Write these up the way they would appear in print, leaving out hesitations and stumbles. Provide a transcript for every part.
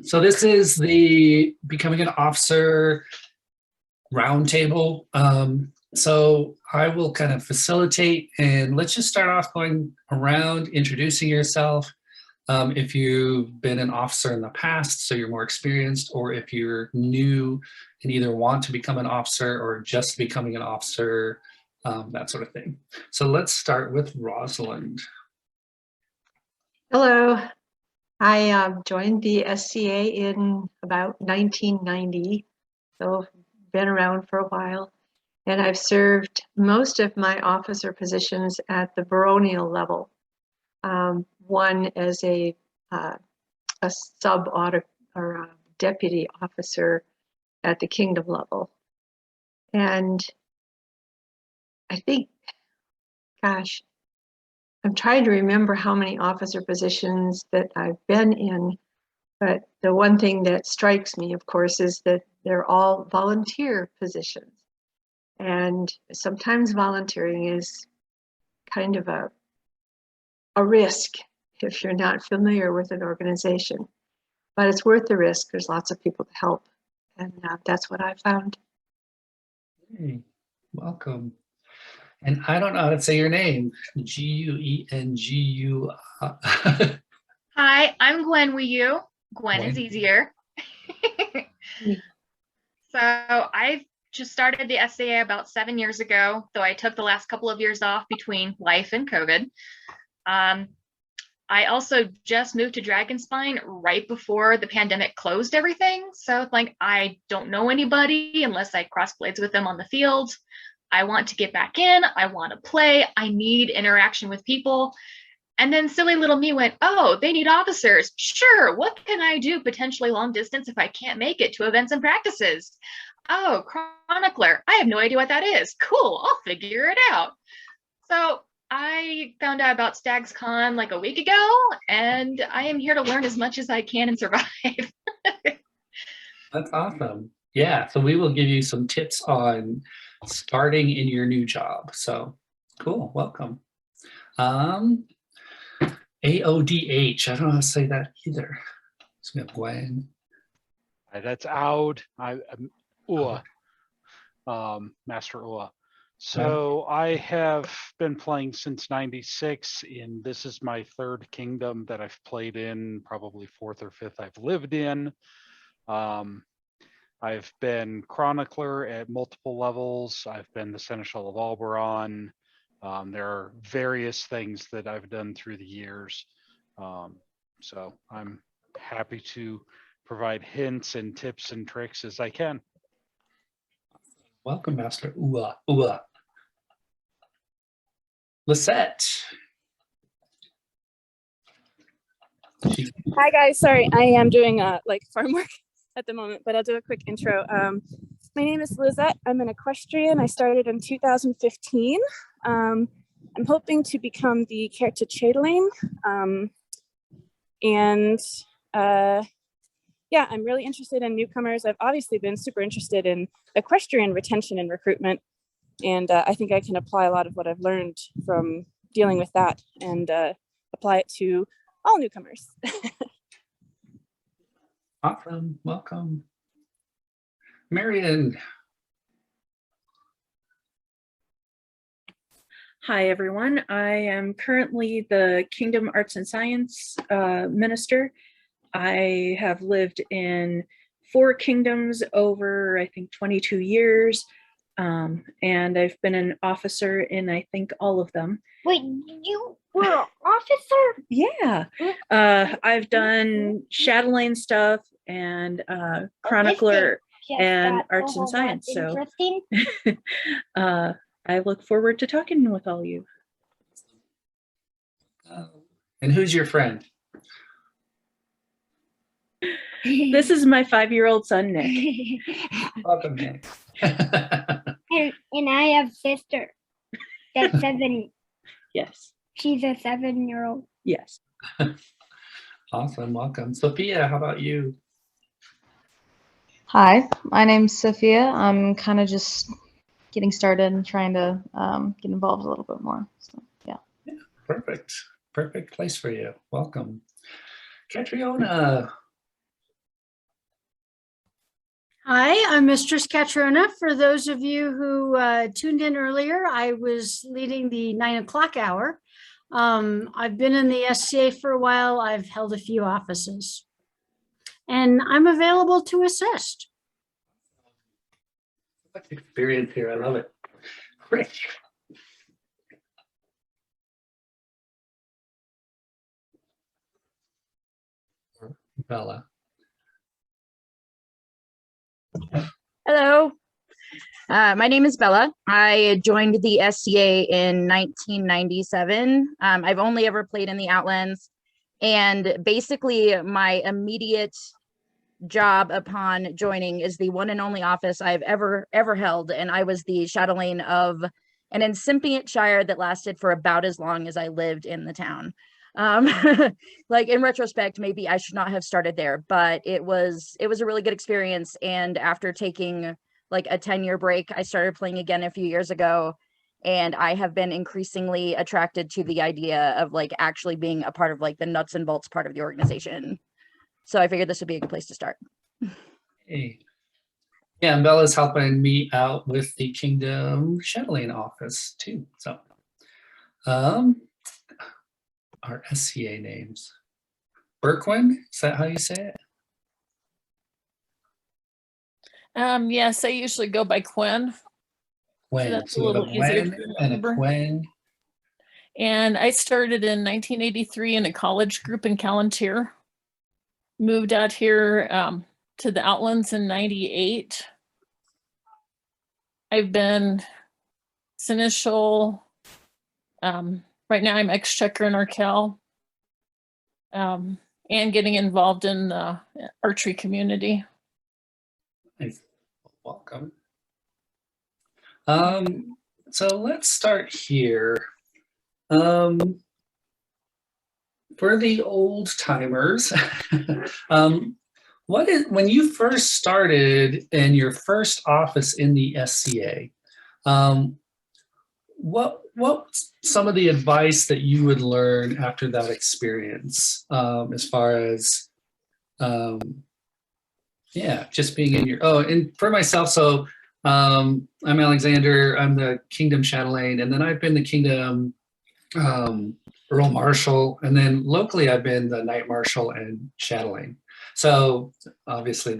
So this is the Becoming an Officer roundtable. So I will kind of facilitate, and let's just start off going around introducing yourself. If you've been an officer in the past, so you're more experienced, or if you're new and either want to become an officer or just becoming an officer, that sort of thing. So let's start with Rosalind. Hello, I joined the SCA in about 1990, so been around for a while, and I've served most of my officer positions at the baronial level. One as a sub-audit or a deputy officer at the kingdom level. And I think, gosh, I'm trying to remember how many officer positions that I've been in, but the one thing that strikes me, of course, is that they're all volunteer positions. And sometimes volunteering is kind of a risk if you're not familiar with an organization. But it's worth the risk. There's lots of people to help. And that's what I found. Hey, welcome. And I don't know how to say your name. G-U-E-N-G-U. Hi, I'm Gwen Wu. Gwen is easier. So I've just started the SAA about 7 years ago, though I took the last couple of years off between life and COVID. I also just moved to Dragonspine right before the pandemic closed everything. So like, I don't know anybody unless I cross blades with them on the field. I want to get back in. I want to play. I need interaction with people. And then silly little me went, oh, they need officers. Sure, what can I do potentially long distance if I can't make it to events and practices? Oh, chronicler. I have no idea what that is. Cool, I'll figure it out. So I found out about Stags Con like a week ago, and I am here to learn as much as I can and survive. That's awesome. Yeah, so we will give you some tips on starting in your new job. So cool, welcome. AODH, I don't know how to say that either. So we have Gwen. That's Aud. I'm Ua, Master Ua. So I have been playing since '96, and this is my third kingdom that I've played in, probably fourth or fifth I've lived in. I've been chronicler at multiple levels. I've been the Seneschal of Alberon. There are various things that I've done through the years. So I'm happy to provide hints and tips and tricks as I can. Welcome, Master Ua. Lisette. Hi guys, sorry, I am doing like farm work at the moment, but I'll do a quick intro. My name is Lizette. I'm an equestrian. I started in 2015. I'm hoping to become the character Chadaling. Yeah, I'm really interested in newcomers. I've obviously been super interested in equestrian retention and recruitment. And I think I can apply a lot of what I've learned from dealing with that and apply it to all newcomers. Awesome, welcome. Marion. Hi, everyone. I am currently the Kingdom Arts and Science Minister. I have lived in 4 kingdoms over, I think, 22 years. And I've been an officer in, I think, all of them. Wait, you were an officer? Yeah. I've done Chatelaine stuff and chronicler and arts and science. So I look forward to talking with all of you. And who's your friend? This is my 5-year-old son, Nick. Welcome, Nick. and I have a sister that's 7. Yes. She's a 7-year-old. Yes. Awesome, welcome. Sophia, how about you? Hi, my name's Sophia. I'm kind of just getting started and trying to get involved a little bit more. So, yeah. Perfect. Perfect place for you. Welcome. Catriona. Hi, I'm Mistress Catriona. For those of you who tuned in earlier, I was leading the 9 o'clock hour. I've been in the SCA for a while. I've held a few offices. And I'm available to assist. Experience here. I love it. Great. Bella. Hello. My name is Bella. I joined the SCA in 1997. I've only ever played in the Outlands. And basically, my immediate job upon joining is the one and only office I've ever held. And I was the chatelaine of an incipient shire that lasted for about as long as I lived in the town. Like in retrospect, maybe I should not have started there, but it was a really good experience. And after taking like a 10-year break, I started playing again a few years ago, and I have been increasingly attracted to the idea of like actually being a part of like the nuts and bolts part of the organization. So I figured this would be a good place to start. Hey. Yeah, and Bella's helping me out with the Kingdom Chatelaine office too. So our SCA names. Berquin, is that how you say it? Yes, I usually go by Quinn. When, that's so a little we have easier to Wen and a remember. Quen. And I started in 1983 in a college group in Calontir. Moved out here to the Outlands in 98. I've been Seneschal. Right now I'm Exchequer in Arkell. And getting involved in the archery community. Nice. Welcome. So let's start here. For the old timers, when you first started in your first office in the SCA, what's some of the advice that you would learn after that experience, as far as just being in your, and for myself, so I'm Alexander, I'm the Kingdom Chatelaine, and then I've been the Kingdom Earl Marshal, and then locally I've been the Knight Marshal and Chatelaine. So obviously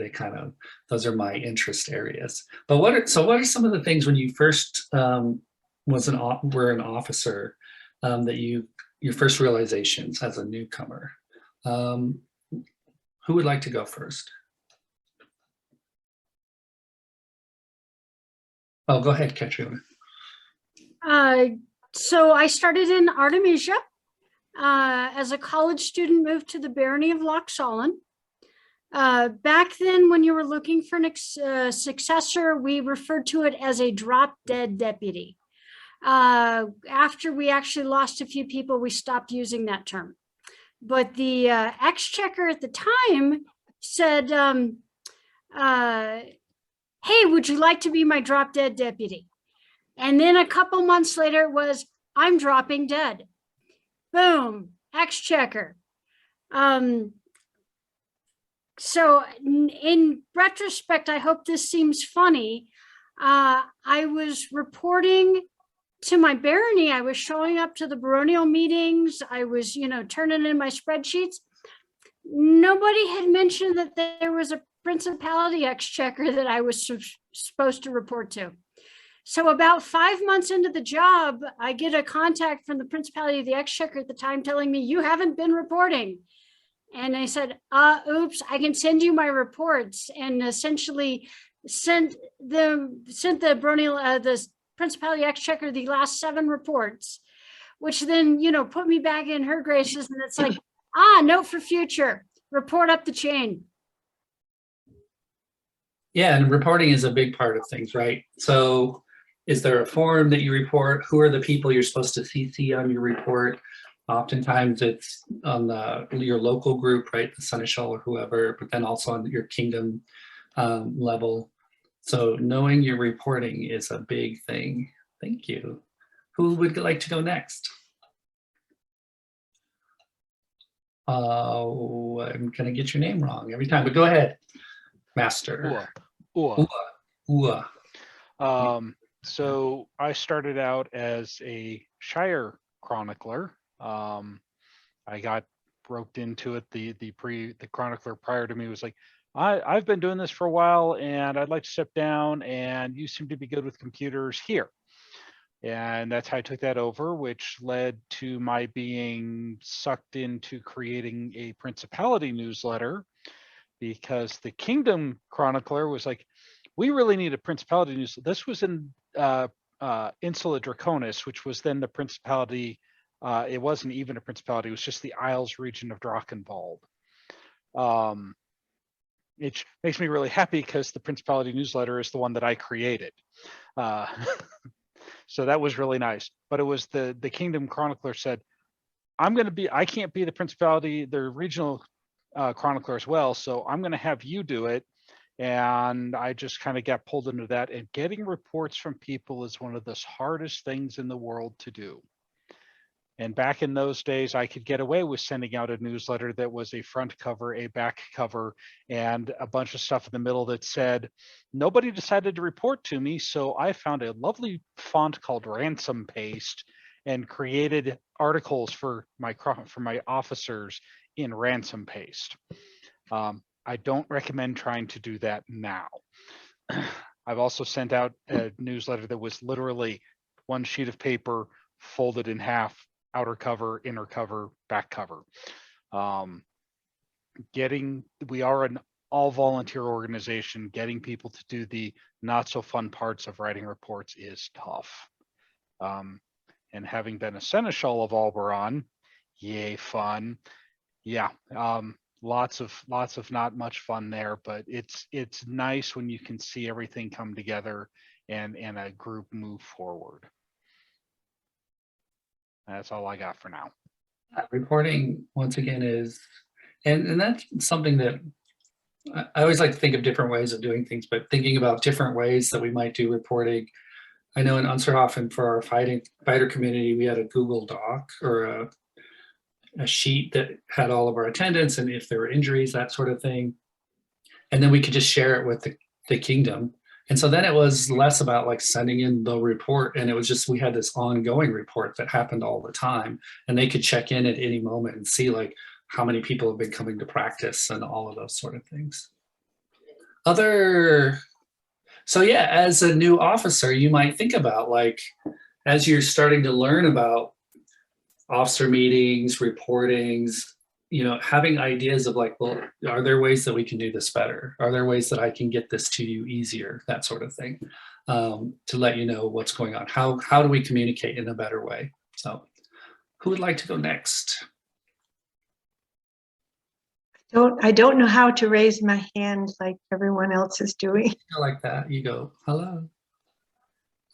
those are my interest areas. But what are some of the things when you first were an officer, that your first realizations as a newcomer? Who would like to go first? Oh, go ahead, Katrina. So I started in Artemisia. As a college student, moved to the barony of Loch Solon. Back then, when you were looking for a successor, we referred to it as a drop-dead deputy. After we actually lost a few people, we stopped using that term. But the exchequer at the time said, hey, would you like to be my drop-dead deputy? And then a couple months later, it was, I'm dropping dead. Boom, exchequer. So in retrospect, I hope this seems funny. I was reporting to my barony. I was showing up to the baronial meetings. I was, turning in my spreadsheets. Nobody had mentioned that there was a principality exchequer that I was supposed to report to. So about 5 months into the job, I get a contact from the Principality of the Exchequer at the time telling me, you haven't been reporting. And I said, oops, I can send you my reports, and essentially sent the baronial, the Principality Exchequer the last 7 reports, which then, put me back in her graces. And it's like, note for future, report up the chain. Yeah, and reporting is a big part of things, right? So is there a form that you report? Who are the people you're supposed to CC on your report? Oftentimes it's on your local group, right? The Seneschal or whoever, but then also on your kingdom level. So knowing your reporting is a big thing. Thank you. Who would like to go next? I'm gonna get your name wrong every time, but go ahead, Master. Cool. Ooh. Ooh. So I started out as a Shire chronicler. I got roped into it. The chronicler prior to me was like, I've been doing this for a while and I'd like to step down, and you seem to be good with computers here. And that's how I took that over, which led to my being sucked into creating a Principality newsletter, because the Kingdom Chronicler was like, we really need a Principality news. This was in Insula Draconis, which was then the Principality. It wasn't even a Principality, it was just the Isles region of Drachenwald. It makes me really happy because the Principality newsletter is the one that I created. So that was really nice. But it was the Kingdom Chronicler said, I can't be the Principality, the regional chronicler as well, so I'm going to have you do it. And I just kind of got pulled into that. And getting reports from people is one of the hardest things in the world to do. And back in those days, I could get away with sending out a newsletter that was a front cover, a back cover, and a bunch of stuff in the middle that said, nobody decided to report to me, so I found a lovely font called Ransom Paste and created articles for my officers in Ransom Paste. I don't recommend trying to do that now. I've also sent out a newsletter that was literally one sheet of paper folded in half, outer cover, inner cover, back cover. We are an all volunteer organization. Getting people to do the not so fun parts of writing reports is tough. And having been a Seneschal of Alberon, yay fun. Yeah, lots of not much fun there, but it's nice when you can see everything come together and a group move forward. That's all I got for now. Reporting, once again, is, and that's something that I always like to think of different ways of doing things, but thinking about different ways that we might do reporting. I know in Unserhofen, for our fighter community, we had a Google Doc or a sheet that had all of our attendance and if there were injuries, that sort of thing. And then we could just share it with the kingdom. And so then it was less about like sending in the report, and it was just, we had this ongoing report that happened all the time, and they could check in at any moment and see like how many people have been coming to practice and all of those sort of things. So yeah, as a new officer, you might think about, like, as you're starting to learn about officer meetings, reportings, having ideas of like, well, are there ways that we can do this better? Are there ways that I can get this to you easier? That sort of thing, to let you know what's going on. How do we communicate in a better way? So who would like to go next? I don't know how to raise my hand like everyone else is doing. Like that, you go, hello.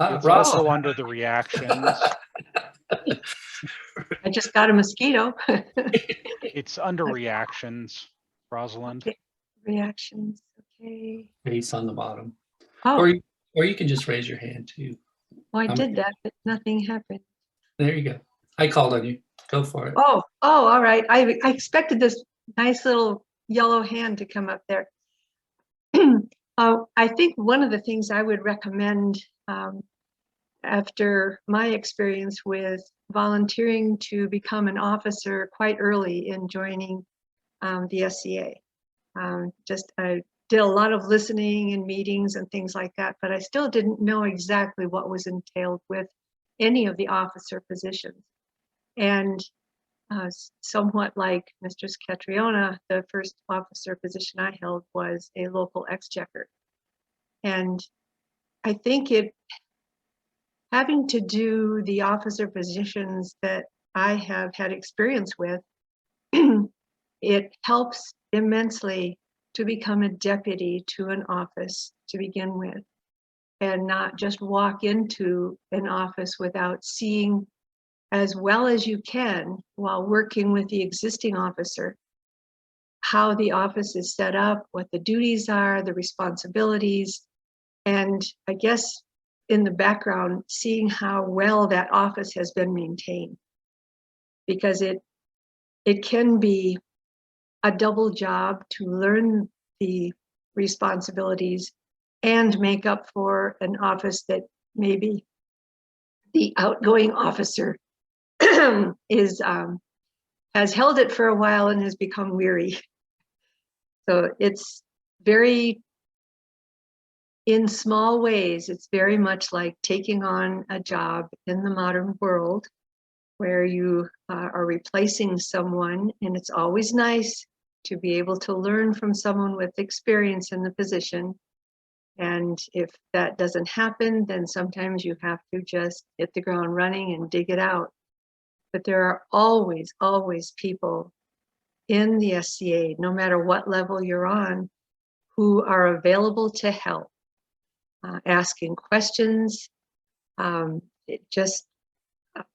It's Ross. also under the reactions. I just got a mosquito. It's under reactions, Rosalind. Okay. Reactions, okay. Face on the bottom. Oh, Or you can just raise your hand too. well, I did that, but nothing happened. There you go. I called on you. Go for it. Oh, all right. I expected this nice little yellow hand to come up there. I think one of the things I would recommend after my experience with volunteering to become an officer quite early in joining the SCA. I did a lot of listening and meetings and things like that, but I still didn't know exactly what was entailed with any of the officer positions. And somewhat like Mistress Catriona, the first officer position I held was a local exchequer. And I think having to do the officer positions that I have had experience with, it helps immensely to become a deputy to an office to begin with, and not just walk into an office without seeing as well as you can while working with the existing officer, how the office is set up, what the duties are, the responsibilities, and I guess in the background, seeing how well that office has been maintained. Because it can be a double job to learn the responsibilities and make up for an office that maybe the outgoing officer is has held it for a while and has become weary. So it's very, in small ways, it's very much like taking on a job in the modern world where you are replacing someone, and it's always nice to be able to learn from someone with experience in the position. And if that doesn't happen, then sometimes you have to just hit the ground running and dig it out. But there are always, always people in the SCA, no matter what level you're on, who are available to help, asking questions,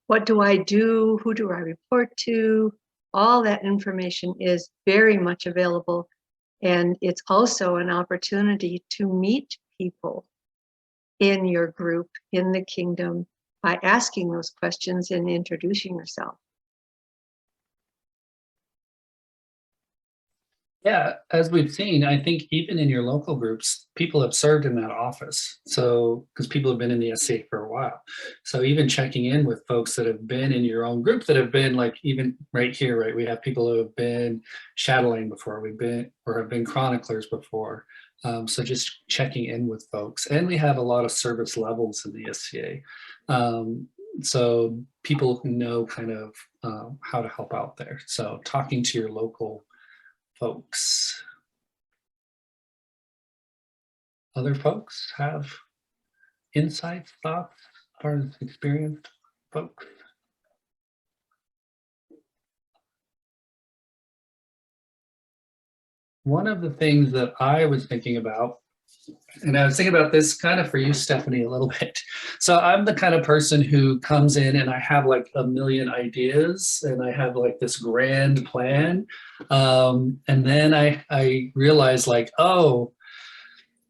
what do I do? Who do I report to? All that information is very much available. And it's also an opportunity to meet people in your group, in the kingdom, by asking those questions and introducing yourself. Yeah, as we've seen, I think even in your local groups, people have served in that office. So, because people have been in the SCA for a while. So even checking in with folks that have been in your own group that have been like, even right here, right? We have people who have been chatelaine before, have been chroniclers before. So just checking in with folks. And we have a lot of service levels in the SCA. So people who know kind of how to help out there. So talking to your local folks. Other folks have insights, thoughts, or experienced folks? One of the things that I was thinking about, and I was thinking about this kind of for you, Stephanie, a little bit. So I'm the kind of person who comes in and I have like a million ideas and I have like this grand plan. And then I realize like, oh,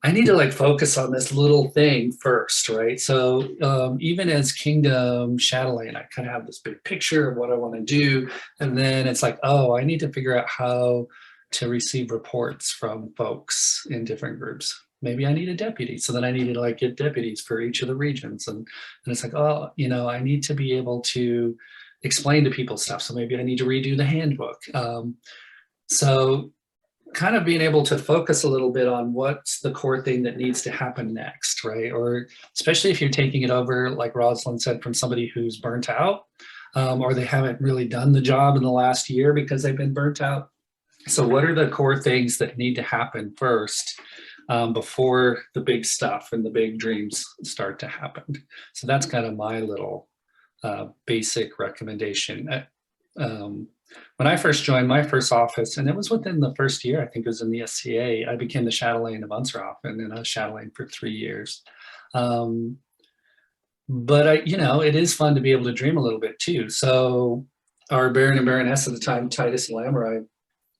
I need to like focus on this little thing first, right? So even as Kingdom Chatelaine, I kind of have this big picture of what I want to do. And then it's like, oh, I need to figure out how to receive reports from folks in different groups. Maybe I need a deputy. So then I need to like get deputies for each of the regions. And it's like, oh, you know, I need to be able to explain to people stuff. So maybe I need to redo the handbook. So kind of being able to focus a little bit on what's the core thing that needs to happen next, right? Or especially if you're taking it over, like Rosalind said, from somebody who's burnt out, or they haven't really done the job in the last year because they've been burnt out. So what are the core things that need to happen first before the big stuff and the big dreams start to happen? So that's kind of my little basic recommendation. When I first joined my first office, and it was within the first year, I think it was in the SCA, I became the chatelaine of Unserhofen, and I was chatelaine for 3 years. But you know, it is fun to be able to dream a little bit too. So our Baron and Baroness at the time, Titus and Lammer,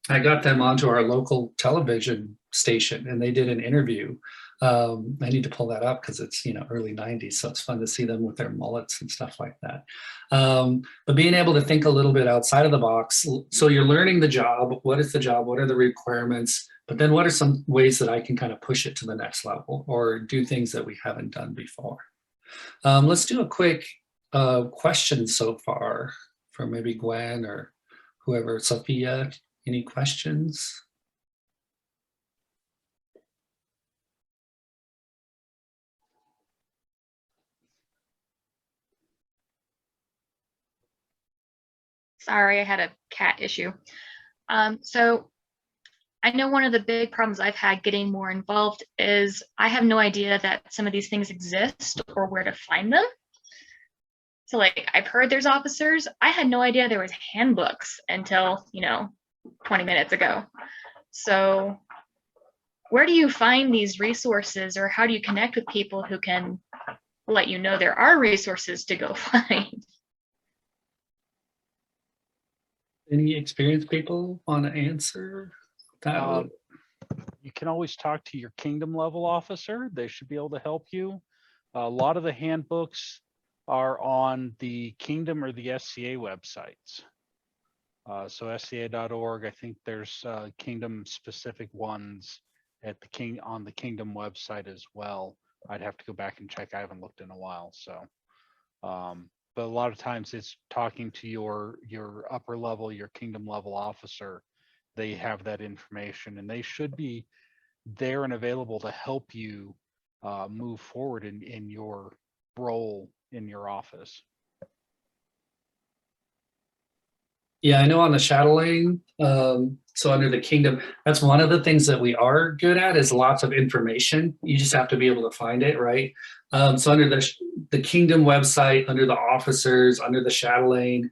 I got them onto our local television station and they did an interview. I need to pull that up because it's, you know, early 90s. So it's fun to see them with their mullets and stuff like that. But being able to think a little bit outside of the box. So you're learning the job. What is the job? What are the requirements? But then what are some ways that I can kind of push it to the next level or do things that we haven't done before? Let's do a quick question so far from maybe Gwen or whoever. Sophia, any questions? Sorry, I had a cat issue. So I know one of the big problems I've had getting more involved is I have no idea that some of these things exist or where to find them. So like I've heard there's officers. I had no idea there was handbooks until, you know, 20 minutes ago. So where do you find these resources or how do you connect with people who can let you know there are resources to go find? Any experienced people want to answer that? You can always talk to your kingdom level officer. They should be able to help you. A lot of the handbooks are on the kingdom or the SCA websites. So SCA.org, I think there's kingdom specific ones, at on the Kingdom website as well. I'd have to go back and check. I haven't looked in a while, so. But a lot of times it's talking to your upper level, your Kingdom level officer. They have that information, and they should be there and available to help you move forward in your role in your office. Yeah, I know on the shadowing, so under the Kingdom, that's one of the things that we are good at is lots of information. You just have to be able to find it, right? So under the Kingdom website, under the officers, under the shadowing,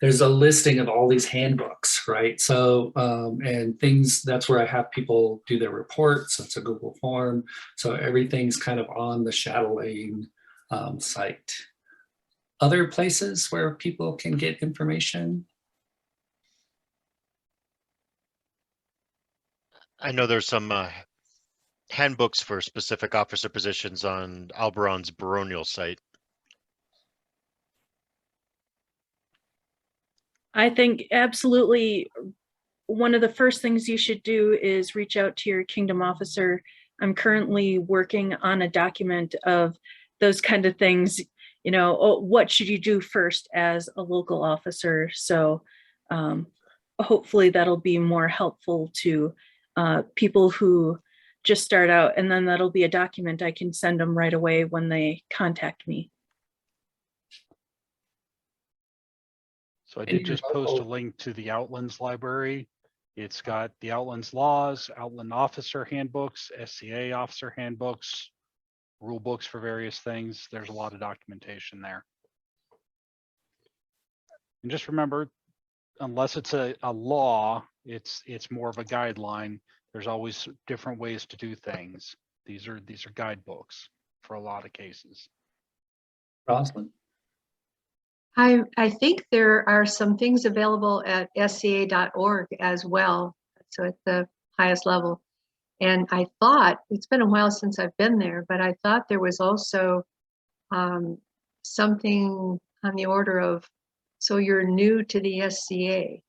there's a listing of all these handbooks, right? So, and things, that's where I have people do their reports. It's a Google form. So everything's kind of on the shadowing site. Other places where people can get information? I know there's some handbooks for specific officer positions on Alberon's baronial site. I think absolutely one of the first things you should do is reach out to your Kingdom officer. I'm currently working on a document of those kind of things. You know, what should you do first as a local officer? So hopefully that'll be more helpful to people who just start out, and then that'll be a document I can send them right away when they contact me. So I did just post a link to the Outlands library. It's got the Outlands laws, Outland officer handbooks, SCA officer handbooks, rule books for various things. There's a lot of documentation there. And just remember, unless it's a law, it's more of a guideline. There's always different ways to do things. These are guidebooks for a lot of cases. Rosalind? I think there are some things available at sca.org as well, so at the highest level. And I thought, it's been a while since I've been there, but I thought there was also something on the order of, so you're new to the SCA.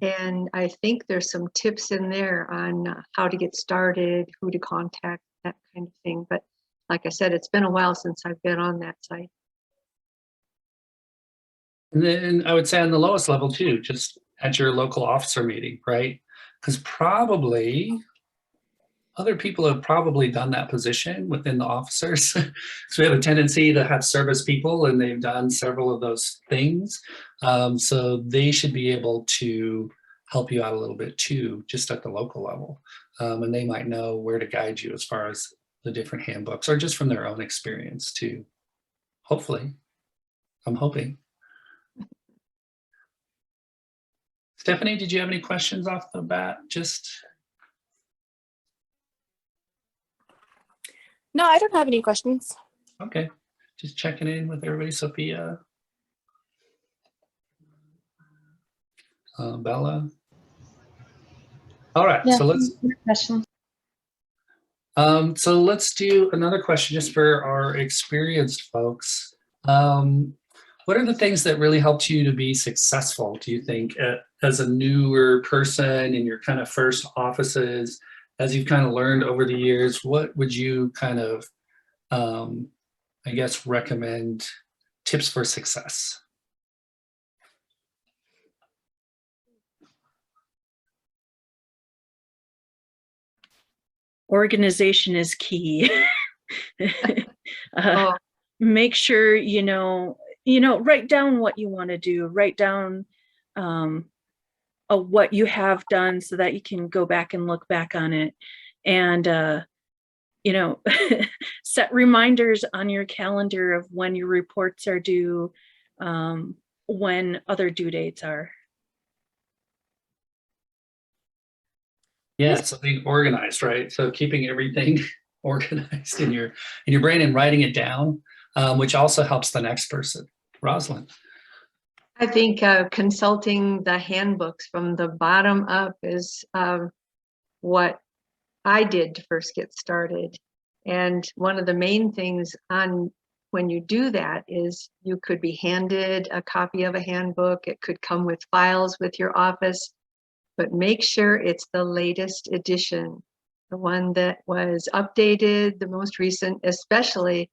And I think there's some tips in there on how to get started, who to contact, that kind of thing. But like I said, it's been a while since I've been on that site. And then I would say on the lowest level too, just at your local officer meeting, right? Because probably other people have probably done that position within the officers. So we have a tendency to have service people, and they've done several of those things. So they should be able to help you out a little bit too, just at the local level. And they might know where to guide you as far as the different handbooks, or just from their own experience too. Hopefully, I'm hoping. Stephanie, did you have any questions off the bat? No, I don't have any questions. Okay, just checking in with everybody. Sophia, Bella. All right, Yeah, so let's question. so let's do another question just for our experienced folks. What are the things that really helped you to be successful, do you think, as a newer person in your kind of first offices, as you've kind of learned over the years? What would you kind of, I guess, recommend tips for success? Organization is key. Make sure, write down what you want to do, write down what you have done so that you can go back and look back on it. And, set reminders on your calendar of when your reports are due, when other due dates are. Yeah, so being organized, right? So keeping everything organized in your brain and writing it down, which also helps the next person. Rosalind. I think consulting the handbooks from the bottom up is what I did to first get started. And one of the main things when you do that is you could be handed a copy of a handbook. It could come with files with your office, but make sure it's the latest edition. the one that was updated, the most recent, especially,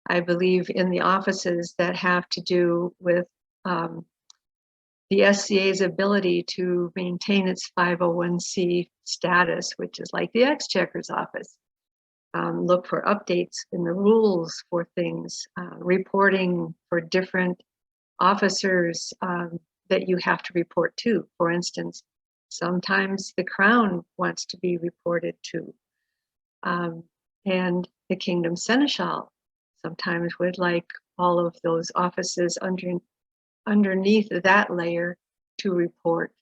I believe, in the offices that have to do with the SCA's ability to maintain its 501c status, which is like the Exchequer's office. Look for updates in the rules for things, reporting for different officers that you have to report to. For instance, sometimes the Crown wants to be reported to, and the Kingdom Seneschal sometimes would like all of those offices underneath that layer to report.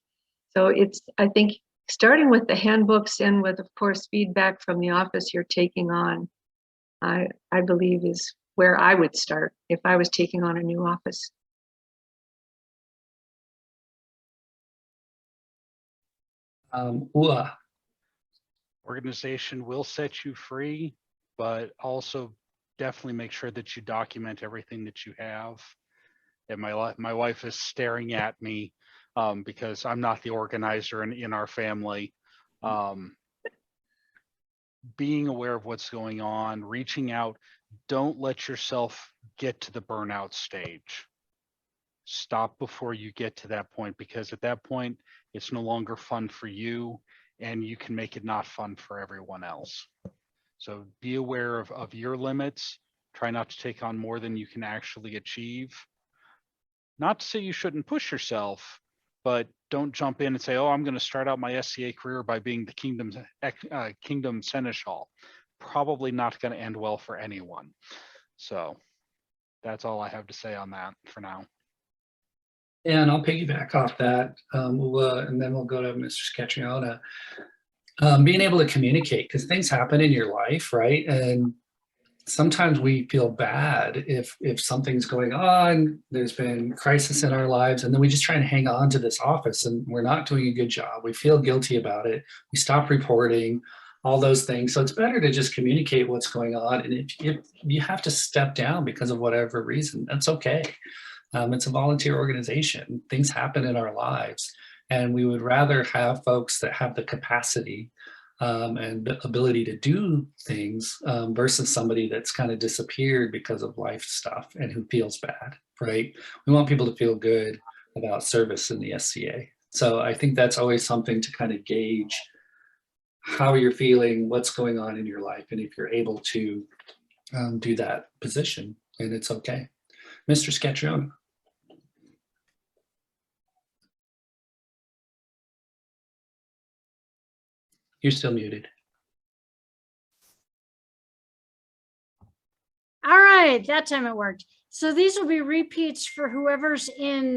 So it's, I think, starting with the handbooks and with, of course, feedback from the office you're taking on, I believe is where I would start if I was taking on a new office. Ua. Organization will set you free, but also definitely make sure that you document everything that you have. And my wife is staring at me because I'm not the organizer in our family. Being aware of what's going on, reaching out, don't let yourself get to the burnout stage. Stop before you get to that point, because at that point, it's no longer fun for you and you can make it not fun for everyone else. So be aware of your limits. Try not to take on more than you can actually achieve. Not to say you shouldn't push yourself, but don't jump in and say, oh, I'm going to start out my SCA career by being the Kingdom Seneschal. Probably not going to end well for anyone. So that's all I have to say on that for now. And I'll piggyback off that, and then we'll go to Mr. Scatriona. Being able to communicate, because things happen in your life, right? And sometimes we feel bad if something's going on, there's been crisis in our lives, and then we just try and hang on to this office and we're not doing a good job. We feel guilty about it. We stop reporting, all those things. So it's better to just communicate what's going on. And if you have to step down because of whatever reason, that's okay. It's a volunteer organization. Things happen in our lives. And we would rather have folks that have the capacity and the ability to do things versus somebody that's kind of disappeared because of life stuff and who feels bad, right? We want people to feel good about service in the SCA. So I think that's always something to kind of gauge how you're feeling, what's going on in your life, and if you're able to do that position, and it's okay. Mr. Scatriona. You're still muted. All right, that time it worked. So these will be repeats for whoever's in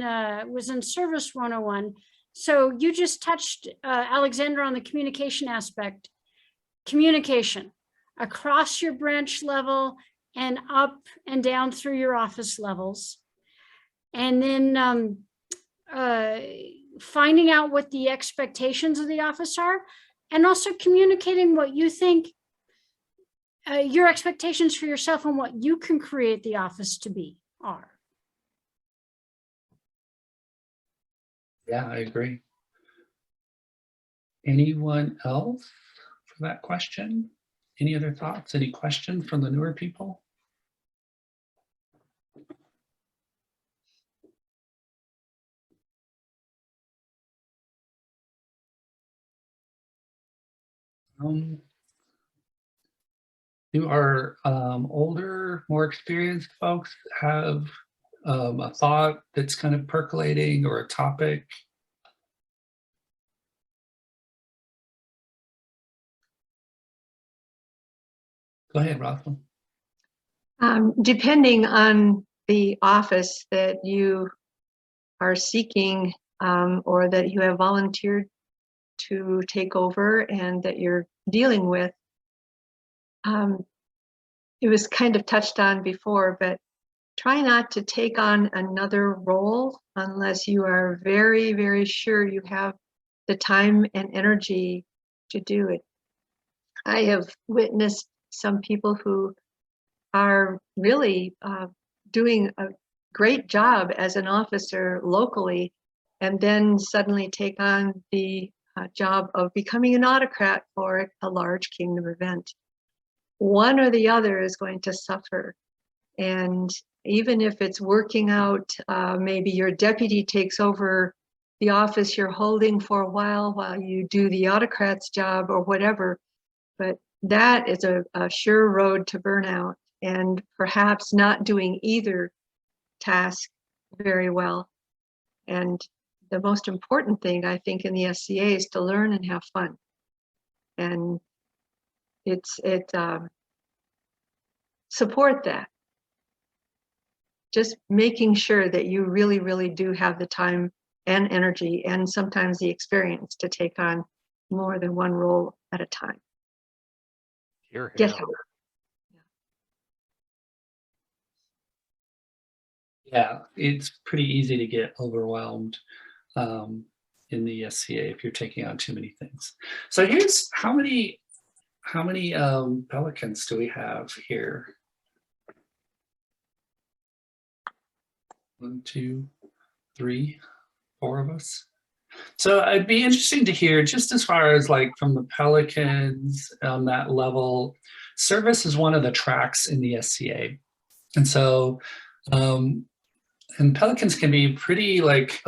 was in Service 101. So you just touched, Alexandra, on the communication aspect. Communication across your branch level and up and down through your office levels. And then finding out what the expectations of the office are, and also communicating what you think, your expectations for yourself and what you can create the office to be are. Yeah, I agree. Anyone else for that question? Any other thoughts? Any questions from the newer people? Do our older, more experienced folks have a thought that's kind of percolating or a topic? Go ahead, Rosalind. Depending on the office that you are seeking or that you have volunteered to take over and that you're dealing with, it was kind of touched on before, but try not to take on another role unless you are very, very sure you have the time and energy to do it. I have witnessed some people who are really doing a great job as an officer locally, and then suddenly take on the job of becoming an autocrat for a large kingdom event. One or the other is going to suffer. And even if it's working out, maybe your deputy takes over the office you're holding for a while you do the autocrat's job or whatever, but that is a sure road to burnout, and perhaps not doing either task very well. And the most important thing, I think, in the SCA is to learn and have fun. And support that. Just making sure that you really, really do have the time and energy and sometimes the experience to take on more than one role at a time. Here, Get here. help. Yeah, it's pretty easy to get overwhelmed in the SCA if you're taking on too many things. So here's how many Pelicans do we have here? 1, 2, 3, 4 of us. So it'd be interesting to hear, just as far as like from the Pelicans on that level, service is one of the tracks in the SCA. And so, and Pelicans can be pretty like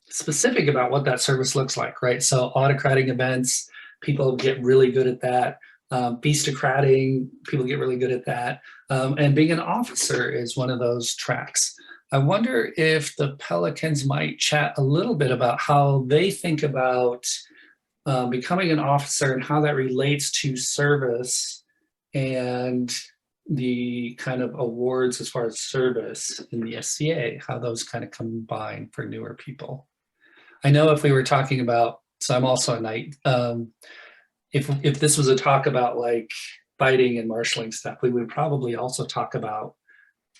specific about what that service looks like, right? So autocrating events, people get really good at that. Beastocrating, people get really good at that. And being an officer is one of those tracks. I wonder if the Pelicans might chat a little bit about how they think about becoming an officer and how that relates to service and the kind of awards as far as service in the SCA, how those kind of combine for newer people. I know if we were talking about, so I'm also a knight, if this was a talk about like fighting and marshaling stuff, we would probably also talk about,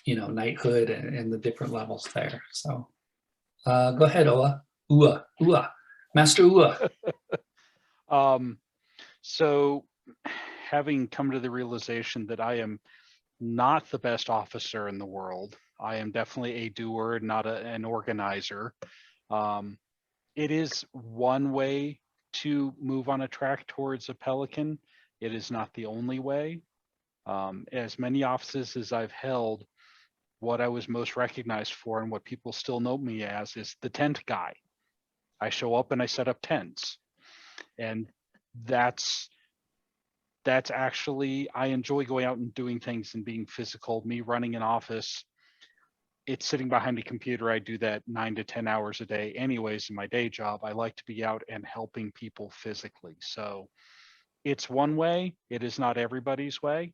you know, knighthood and the different levels there. So go ahead, Ua, Master Ua. So having come to the realization that I am not the best officer in the world, I am definitely a doer, not an organizer. It is one way to move on a track towards a Pelican. It is not the only way. As many offices as I've held, what I was most recognized for and what people still know me as is the tent guy. I show up and I set up tents. And that's actually, I enjoy going out and doing things and being physical. Me running an office, it's sitting behind a computer. I do that 9 to 10 hours a day anyways in my day job. I like to be out and helping people physically. So it's one way, it is not everybody's way.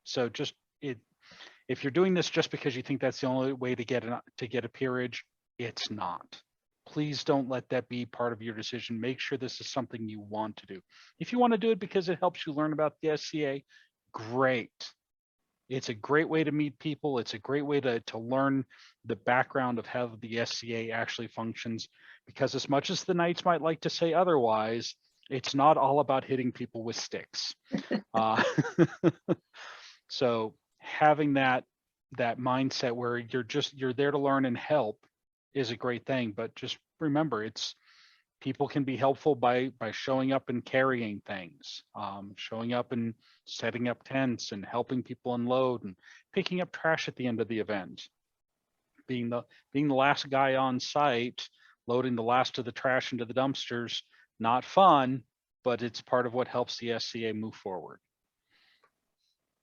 So just if you're doing this just because you think that's the only way to get a peerage, it's not. Please don't let that be part of your decision. Make sure this is something you want to do. If you want to do it because it helps you learn about the SCA, great. It's a great way to meet people. It's a great way to learn the background of how the SCA actually functions. Because as much as the Knights might like to say otherwise, it's not all about hitting people with sticks. So having that mindset where you're there to learn and help is a great thing, but just remember, people can be helpful by showing up and carrying things, showing up and setting up tents and helping people unload and picking up trash at the end of the event, being the last guy on site, loading the last of the trash into the dumpsters. Not fun, but it's part of what helps the SCA move forward.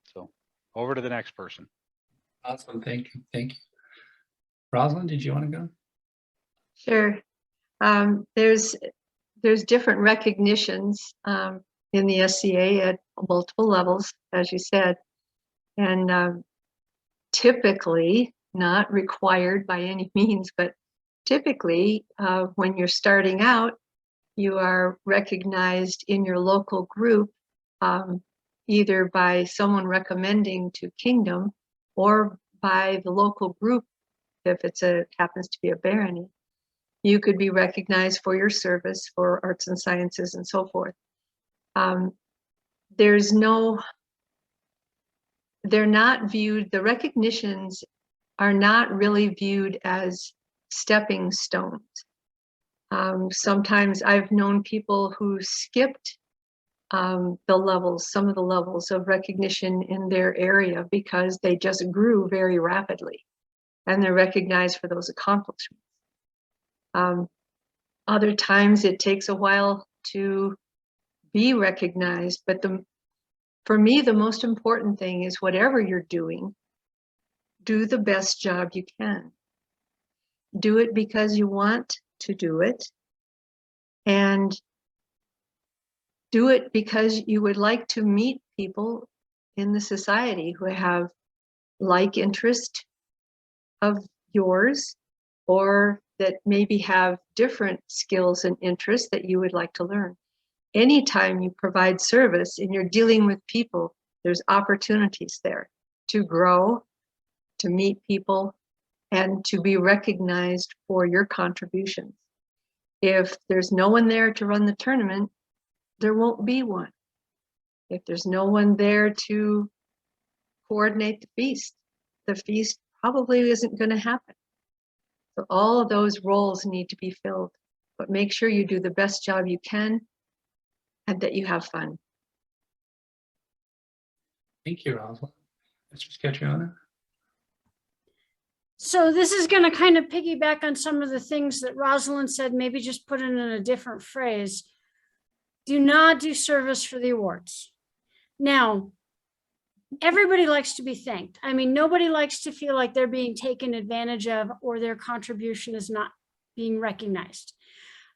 So over to the next person. Awesome, thank you. Rosalind, did you want to go? Sure. There's different recognitions in the SCA at multiple levels, as you said, and typically, not required by any means, but typically when you're starting out, you are recognized in your local group either by someone recommending to Kingdom or by the local group if happens to be a barony. You could be recognized for your service for arts and sciences and so forth. They're not viewed, the recognitions are not really viewed as stepping stones. Sometimes I've known people who skipped some of the levels of recognition in their area because they just grew very rapidly and they're recognized for those accomplishments. Other times it takes a while to be recognized, but for me, the most important thing is whatever you're doing, do the best job you can. Do it because you want to do it, and do it because you would like to meet people in the society who have like interest of yours, or that maybe have different skills and interests that you would like to learn. Anytime you provide service and you're dealing with people, there's opportunities there to grow, to meet people, and to be recognized for your contributions. If there's no one there to run the tournament, there won't be one. If there's no one there to coordinate the feast probably isn't going to happen. So all of those roles need to be filled, but make sure you do the best job you can and that you have fun. Thank you, Rosalind. Mr. Scatriona. So this is going to kind of piggyback on some of the things that Rosalind said, maybe just put it in a different phrase. Do not do service for the awards. Now, everybody likes to be thanked. I mean, nobody likes to feel like they're being taken advantage of or their contribution is not being recognized.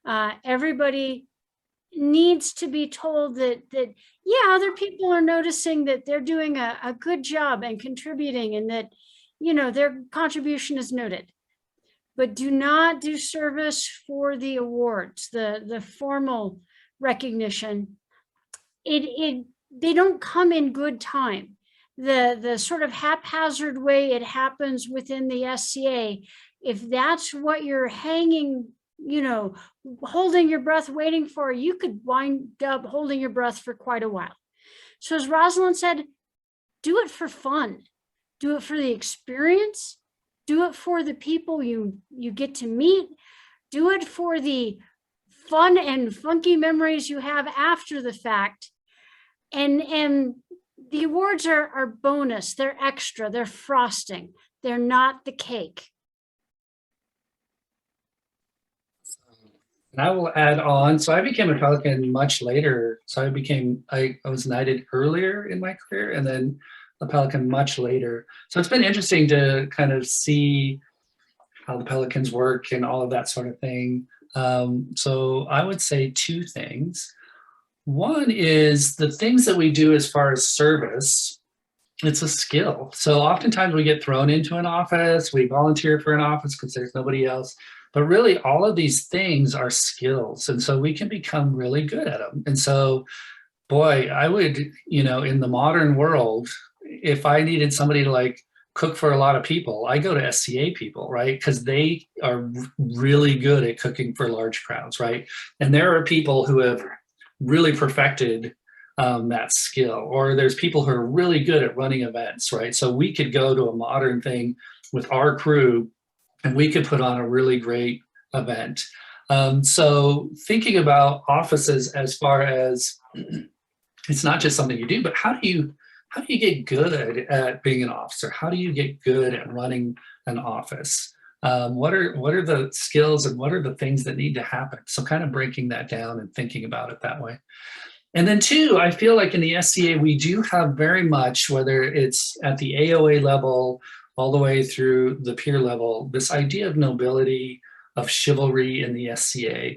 Everybody needs to be told that yeah, other people are noticing that they're doing a good job and contributing, and that, you know, their contribution is noted. But do not do service for the awards, the formal recognition. They don't come in good time. The sort of haphazard way it happens within the SCA, if that's what you're hanging, you know, holding your breath waiting for, you could wind up holding your breath for quite a while. So as Rosalind said, do it for fun. Do it for the experience. Do it for the people you get to meet. Do it for the fun and funky memories you have after the fact. And the awards are bonus, they're extra, they're frosting, they're not the cake. And I will add on, so I became a Pelican much later. So I was knighted earlier in my career and then a Pelican much later. So it's been interesting to kind of see how the Pelicans work and all of that sort of thing. So I would say two things. One is the things that we do as far as service, it's a skill. So oftentimes we get thrown into an office, we volunteer for an office because there's nobody else. But really, all of these things are skills. And so we can become really good at them. And so, boy, I would, you know, in the modern world, if I needed somebody to like cook for a lot of people, I go to SCA people, right? Because they are really good at cooking for large crowds, right? And there are people who have really perfected that skill, or there's people who are really good at running events, right? So we could go to a modern thing with our crew and we could put on a really great event. So thinking about offices as far as it's not just something you do, but how do you get good at being an officer? How do you get good at running an office? What are the skills and what are the things that need to happen? So kind of breaking that down and thinking about it that way. And then two, I feel like in the SCA, we do have very much, whether it's at the AOA level, all the way through the peer level, this idea of nobility, of chivalry in the SCA.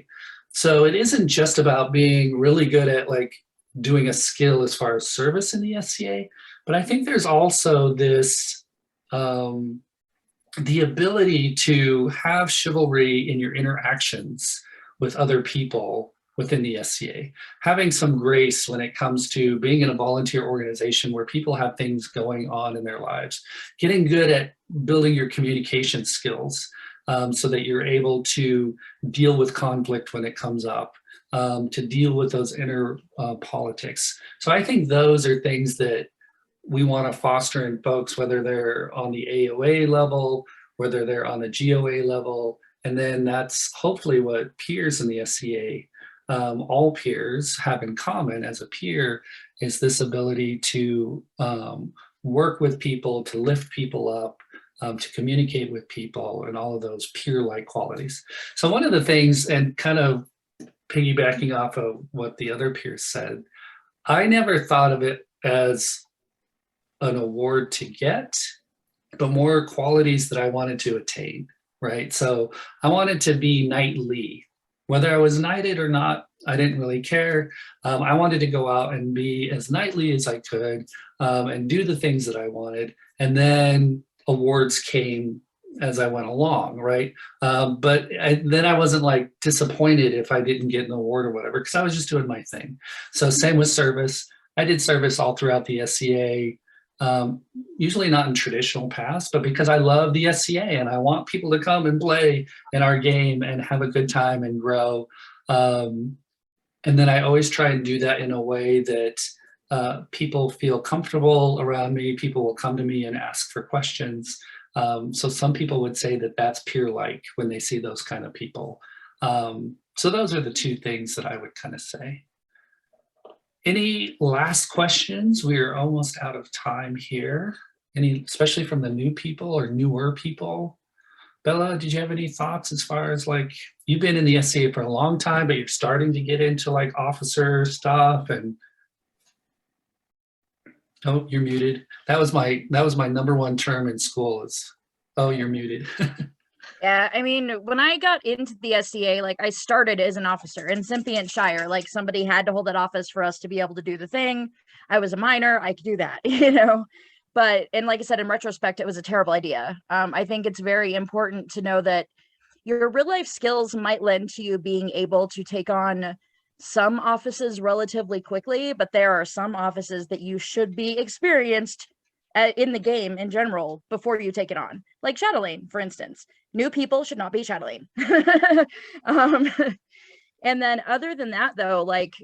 So it isn't just about being really good at like doing a skill as far as service in the SCA, but I think there's also this, the ability to have chivalry in your interactions with other people within the SCA, having some grace when it comes to being in a volunteer organization where people have things going on in their lives, getting good at building your communication skills so that you're able to deal with conflict when it comes up, to deal with those inner politics. So I think those are things that we want to foster in folks, whether they're on the AOA level, whether they're on the GOA level, And then that's hopefully what peers in the SCA, all peers have in common as a peer, is this ability to work with people, to lift people up, to communicate with people, and all of those peer-like qualities. So one of the things, and kind of piggybacking off of what the other peers said, I never thought of it as an award to get, but more qualities that I wanted to attain, right? So I wanted to be knightly. Whether I was knighted or not, I didn't really care. I wanted to go out and be as knightly as I could, and do the things that I wanted. And then awards came as I went along, right? But then I wasn't like disappointed if I didn't get an award or whatever, because I was just doing my thing. So same with service. I did service all throughout the SCA, usually not in traditional paths, but because I love the SCA and I want people to come and play in our game and have a good time and grow. And then I always try and do that in a way that people feel comfortable around me. People will come to me and ask for questions. So some people would say that that's peer-like when they see those kind of people. So those are the two things that I would kind of say. Any last questions? We are almost out of time here. Any, especially from the new people or newer people? Bella, did you have any thoughts as far as like, you've been in the SCA for a long time, but you're starting to get into like officer stuff and, oh, you're muted. That was my number one term in school is, oh, you're muted. Yeah, I mean, when I got into the SCA, like I started as an officer in Sympian Shire. Like somebody had to hold that office for us to be able to do the thing. I was a minor, I could do that, you know. But, and like I said, in retrospect, it was a terrible idea. I think it's very important to know that your real life skills might lend to you being able to take on some offices relatively quickly, but there are some offices that you should be experienced in the game in general before you take it on, like shadowing, for instance. New people should not be shadowing. And then other than that, though, like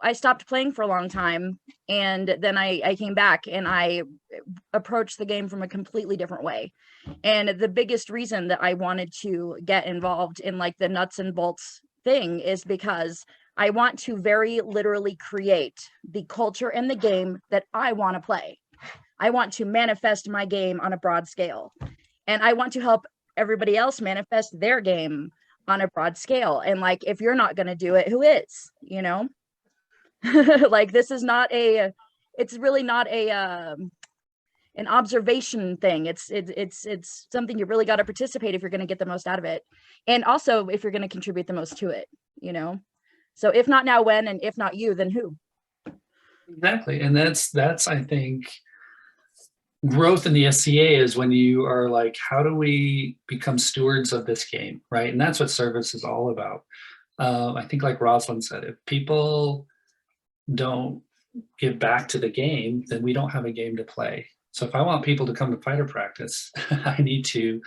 I stopped playing for a long time, and then I came back and I approached the game from a completely different way. And the biggest reason that I wanted to get involved in like the nuts and bolts thing is because I want to very literally create the culture in the game that I want to play. I want to manifest my game on a broad scale, and I want to help everybody else manifest their game on a broad scale. And like, if you're not going to do it, who is, you know? Like, this is not a, it's really not a, an observation thing. It's something you really got to participate if you're going to get the most out of it. And also if you're going to contribute the most to it, you know? So if not now, when, and if not you, then who? Exactly. And that's, I think, growth in the SCA is when you are like, how do we become stewards of this game, right? And that's what service is all about. I think like Rosalind said, if people don't give back to the game, then we don't have a game to play. So if I want people to come to fighter practice, I need to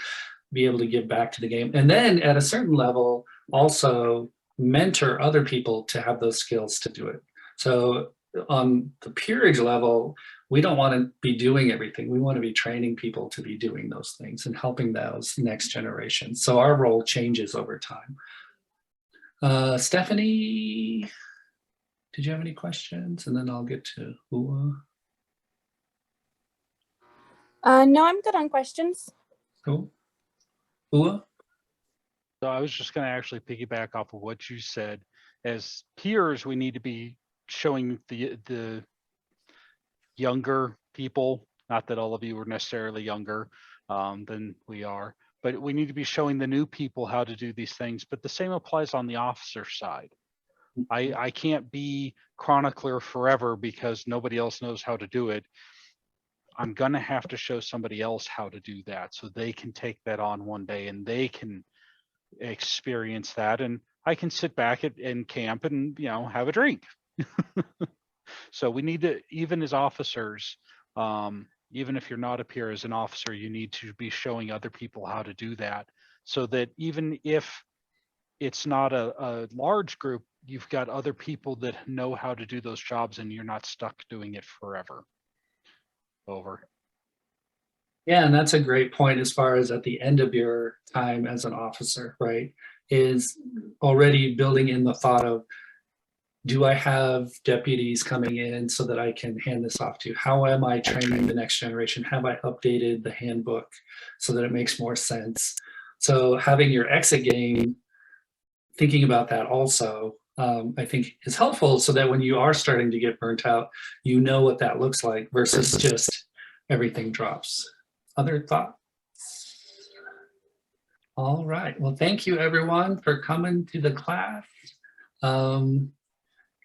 be able to give back to the game. And then at a certain level, also mentor other people to have those skills to do it. So on the peerage level, we don't want to be doing everything. We want to be training people to be doing those things and helping those next generations. So our role changes over time. Stephanie, did you have any questions? And then I'll get to Ua. No, I'm good on questions. Cool. Ua? So I was just going to actually piggyback off of what you said. As peers, we need to be showing the younger people, not that all of you are necessarily younger than we are, but we need to be showing the new people how to do these things. But the same applies on the officer side. I can't be chronicler forever because nobody else knows how to do it. I'm gonna have to show somebody else how to do that so they can take that on one day and they can experience that, and I can sit back and camp and, you know, have a drink. So we need to, even as officers, even if you're not a peer, as an officer, you need to be showing other people how to do that, so that even if it's not a large group, you've got other people that know how to do those jobs and you're not stuck doing it forever. Over. Yeah, and that's a great point as far as at the end of your time as an officer, right? Is already building in the thought of, do I have deputies coming in so that I can hand this off to? How am I training the next generation? Have I updated the handbook so that it makes more sense? So having your exit game, thinking about that also, I think is helpful so that when you are starting to get burnt out, you know what that looks like versus just everything drops. Other thoughts? All right. Well, thank you everyone for coming to the class.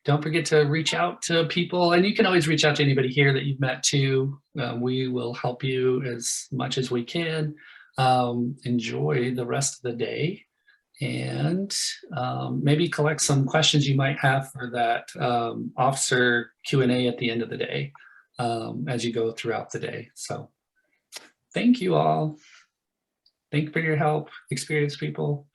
Don't forget to reach out to people, and you can always reach out to anybody here that you've met too. We will help you as much as we can. Enjoy the rest of the day, and maybe collect some questions you might have for that officer Q&A at the end of the day as you go throughout the day. So thank you all. Thank you for your help, experienced people.